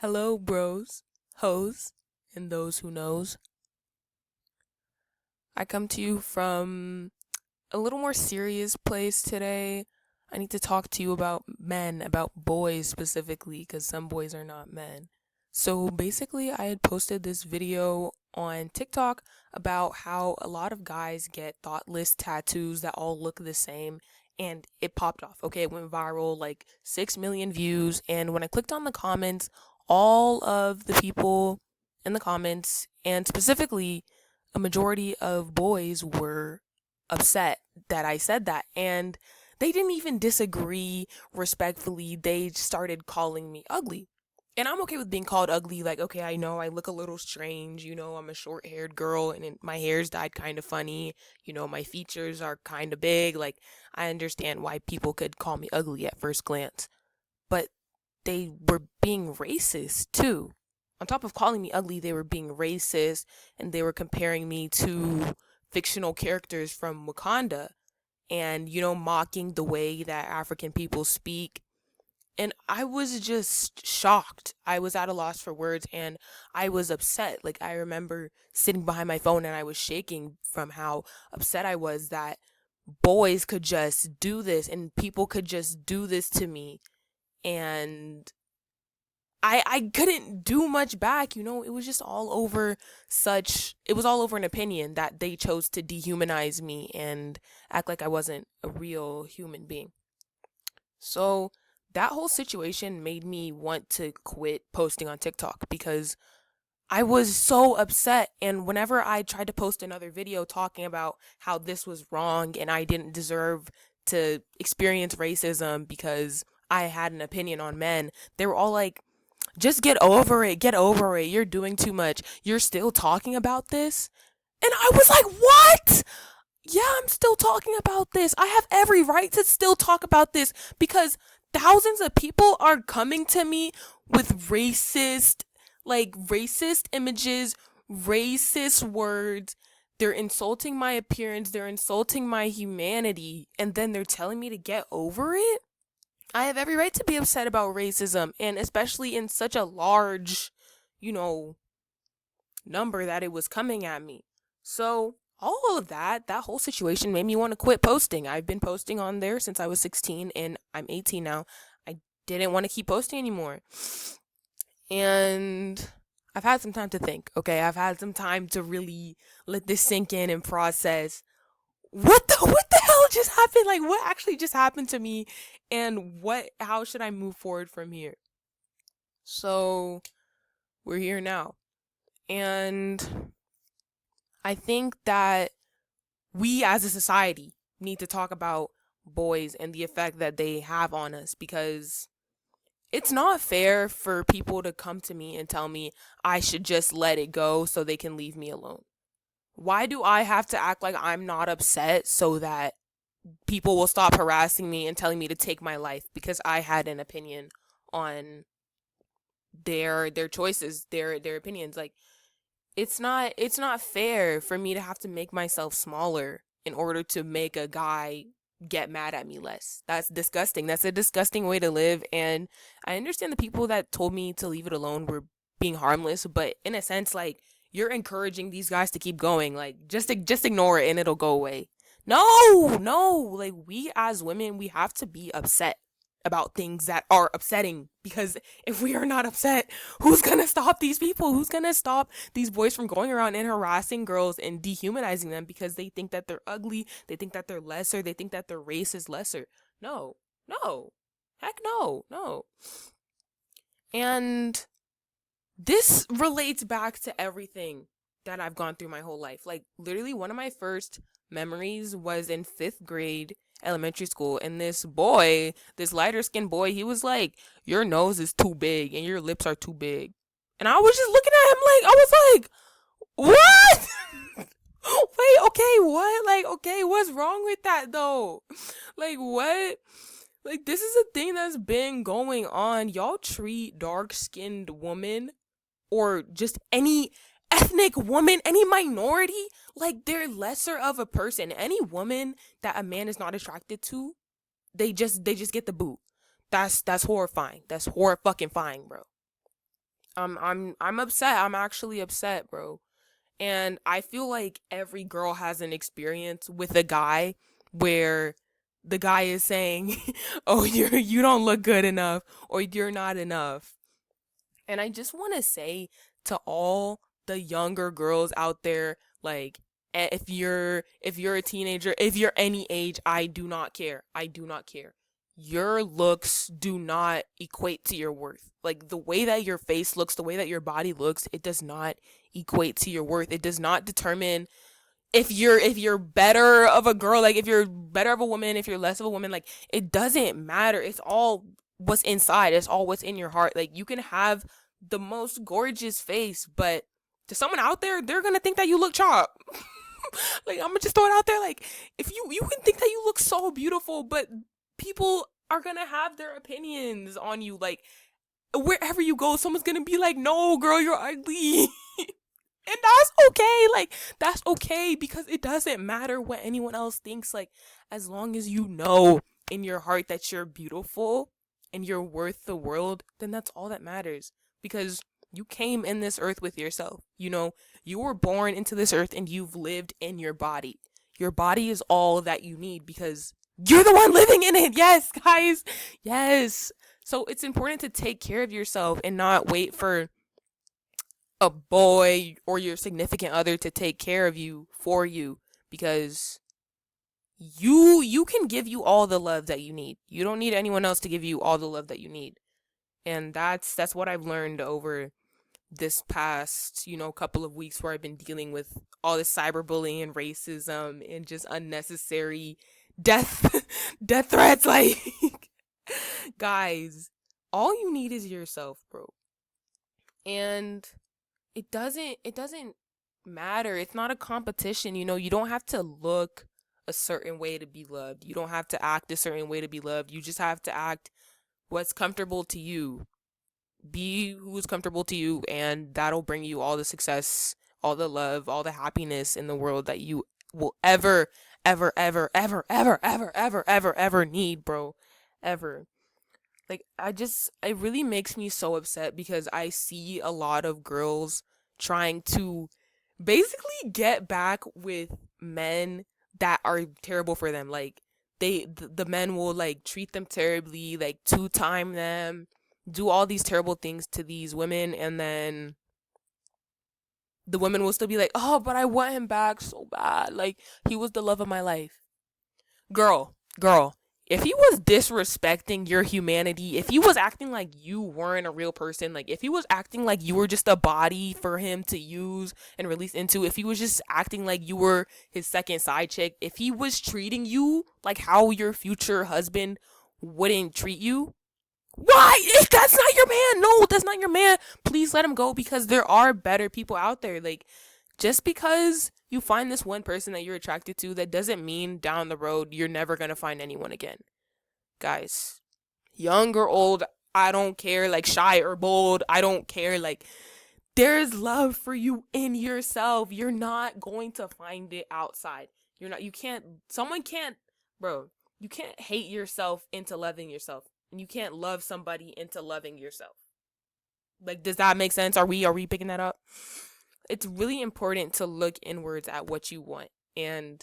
Hello, bros, hoes, and those who knows. I come to you from a little more serious place today. I need to talk to you about men, about boys specifically, because some boys are not men. So basically, I had posted this video on TikTok about how a lot of guys get thoughtless tattoos that all look the same, and it popped off. Okay, it went viral, like 6 million views. And when I clicked on the comments, all of the people in the comments, and specifically a majority of boys, were upset that I said that. And they didn't even disagree respectfully. They started calling me ugly. And I'm okay with being called ugly. Like, okay, I know I look a little strange. I'm a short haired girl and my hair's dyed kind of funny. My features are kind of big. Like, I understand why people could call me ugly at first glance. But they were being racist too. On top of calling me ugly, they were being racist and they were comparing me to fictional characters from Wakanda and, mocking the way that African people speak. And I was just shocked. I was at a loss for words and I was upset. Like, I remember sitting behind my phone and I was shaking from how upset I was that boys could just do this and people could just do this to me. And I couldn't do much back. It was just all over it was all over an opinion that they chose to dehumanize me and act like I wasn't a real human being. So that whole situation made me want to quit posting on TikTok because I was so upset. And whenever I tried to post another video talking about how this was wrong and I didn't deserve to experience racism because I had an opinion on men, they were all like, just get over it. Get over it. You're doing too much. You're still talking about this? And I was like, what? Yeah, I'm still talking about this. I have every right to still talk about this because thousands of people are coming to me with racist images, racist words. They're insulting my appearance. They're insulting my humanity. And then they're telling me to get over it? I have every right to be upset about racism, and especially in such a large, you know, number that it was coming at me. So, all of that whole situation made me want to quit posting. I've been posting on there since I was 16 and I'm 18 now. I didn't want to keep posting anymore. And I've had some time to think, okay? I've had some time to really let this sink in and process what the hell just happened? Like, what actually just happened to me? And how should I move forward from here? So, we're here now. And I think that we as a society need to talk about boys and the effect that they have on us because it's not fair for people to come to me and tell me I should just let it go so they can leave me alone. Why do I have to act like I'm not upset so that people will stop harassing me and telling me to take my life because I had an opinion on their choices, their opinions? Like, it's not fair for me to have to make myself smaller in order to make a guy get mad at me less. That's disgusting. That's a disgusting way to live. And I understand the people that told me to leave it alone were being harmless, but in a sense, like, you're encouraging these guys to keep going. Like, just ignore it and it'll go away. No. Like, we as women, we have to be upset about things that are upsetting because if we are not upset, who's gonna stop these people? Who's gonna stop these boys from going around and harassing girls and dehumanizing them because they think that they're ugly, they think that they're lesser, they think that their race is lesser? No, heck no. And this relates back to everything that I've gone through my whole life. Like, literally, one of my first memories was in 5th grade elementary school, and this lighter skinned boy, he was like, your nose is too big and your lips are too big. And I was just looking at him like, I was like, what? Wait, okay, what? Like, okay, what's wrong with that though? Like, what? Like, this is a thing that's been going on. Y'all treat dark skinned women or just any ethnic woman, any minority, like they're lesser of a person. Any woman that a man is not attracted to, they just get the boot. That's horrifying. That's horror fucking fine, bro. I'm upset. I'm actually upset, bro. And I feel like every girl has an experience with a guy where the guy is saying, "Oh, you don't look good enough or you're not enough." And I just want to say to all the younger girls out there, like, if you're a teenager, if you're any age, I do not care. I do not care. Your looks do not equate to your worth. Like, the way that your face looks, the way that your body looks, it does not equate to your worth. It does not determine if you're better of a girl, like if you're better of a woman, if you're less of a woman, like it doesn't matter. It's all what's inside. It's all what's in your heart. Like, you can have the most gorgeous face, but to someone out there, they're gonna think that you look chopped. Like, I'm gonna just throw it out there. Like, if you can think that you look so beautiful, but people are gonna have their opinions on you. Like, wherever you go, someone's gonna be like, "No, girl, you're ugly." And that's okay. Like, that's okay, because it doesn't matter what anyone else thinks. Like, as long as you know in your heart that you're beautiful and you're worth the world, then that's all that matters. Because you came in this earth with yourself. You were born into this earth and you've lived in your body. Your body is all that you need because you're the one living in it. Yes, guys. Yes. So it's important to take care of yourself and not wait for a boy or your significant other to take care of you for you, because you can give you all the love that you need. You don't need anyone else to give you all the love that you need. And that's what I've learned over this past, couple of weeks, where I've been dealing with all this cyberbullying and racism and just unnecessary death death threats. Like, guys, all you need is yourself, bro. And it doesn't matter. It's not a competition. You don't have to look a certain way to be loved. You don't have to act a certain way to be loved. You just have to act what's comfortable to you. Be who's comfortable to you, and that'll bring you all the success, all the love, all the happiness in the world that you will ever, ever, ever, ever, ever, ever, ever, ever, ever need, bro. Ever. Like, it really makes me so upset because I see a lot of girls trying to basically get back with men that are terrible for them. Like, the men will, like, treat them terribly, like two-time them, do all these terrible things to these women, and then the women will still be like, "Oh, but I want him back so bad. Like, he was the love of my life." Girl, if he was disrespecting your humanity, if he was acting like you weren't a real person, like if he was acting like you were just a body for him to use and release into, if he was just acting like you were his second side chick, if he was treating you like how your future husband wouldn't treat you, why? If that's not your man, no, that's not your man. Please let him go, because there are better people out there. Like, just because you find this one person that you're attracted to, that doesn't mean down the road you're never going to find anyone again. Guys, young or old, I don't care. Like, shy or bold, I don't care. Like, there's love for you in yourself. You're not going to find it outside. Bro, you can't hate yourself into loving yourself. And you can't love somebody into loving yourself. Like, does that make sense? Are we picking that up? It's really important to look inwards at what you want. And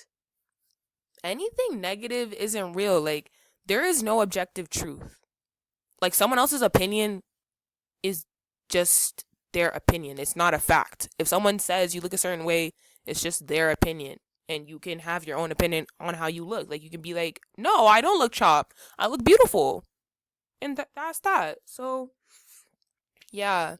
anything negative isn't real. Like, there is no objective truth. Like, someone else's opinion is just their opinion. It's not a fact. If someone says you look a certain way, it's just their opinion. And you can have your own opinion on how you look. Like, you can be like, "No, I don't look chopped. I look beautiful." And that's that. So, yeah.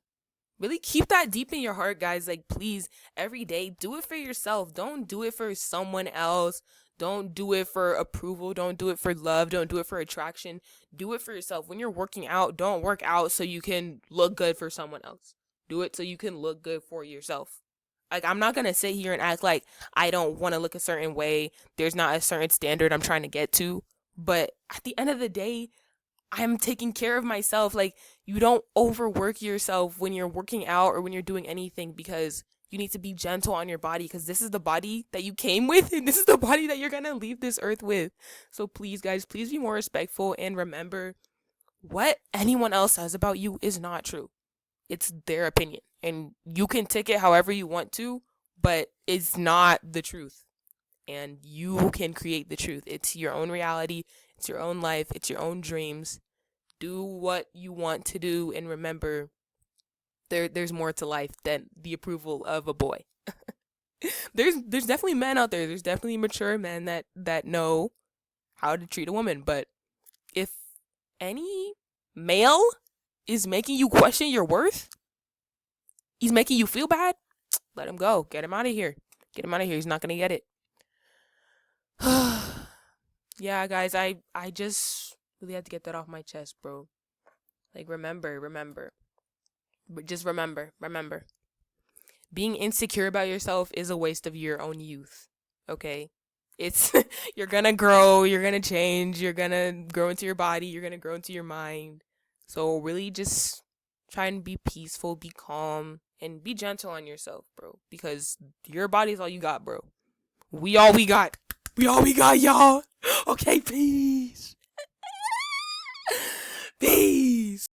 Really keep that deep in your heart, guys. Like, please, every day, do it for yourself. Don't do it for someone else. Don't do it for approval. Don't do it for love. Don't do it for attraction. Do it for yourself. When you're working out, don't work out so you can look good for someone else. Do it so you can look good for yourself. Like, I'm not going to sit here and act like I don't want to look a certain way. There's not a certain standard I'm trying to get to. But at the end of the day, I'm taking care of myself. Like, you don't overwork yourself when you're working out or when you're doing anything, because you need to be gentle on your body, because this is the body that you came with and this is the body that you're going to leave this earth with. So please, guys, please be more respectful, and remember, what anyone else says about you is not true. It's their opinion. And you can take it however you want to, but it's not the truth. And you can create the truth. It's your own reality. It's your own life. It's your own dreams. Do what you want to do, and remember, there's more to life than the approval of a boy. There's definitely men out there. There's definitely mature men that know how to treat a woman. But if any male is making you question your worth, he's making you feel bad, let him go. Get him out of here. Get him out of here. He's not gonna get it. Yeah, guys, I just really had to get that off my chest, bro. Like, remember. But just remember. Being insecure about yourself is a waste of your own youth. Okay? It's you're gonna grow, you're gonna change, you're gonna grow into your body, you're gonna grow into your mind. So really just try and be peaceful, be calm, and be gentle on yourself, bro. Because your body's all you got, bro. We all we got. We all we got, y'all. Okay, peace.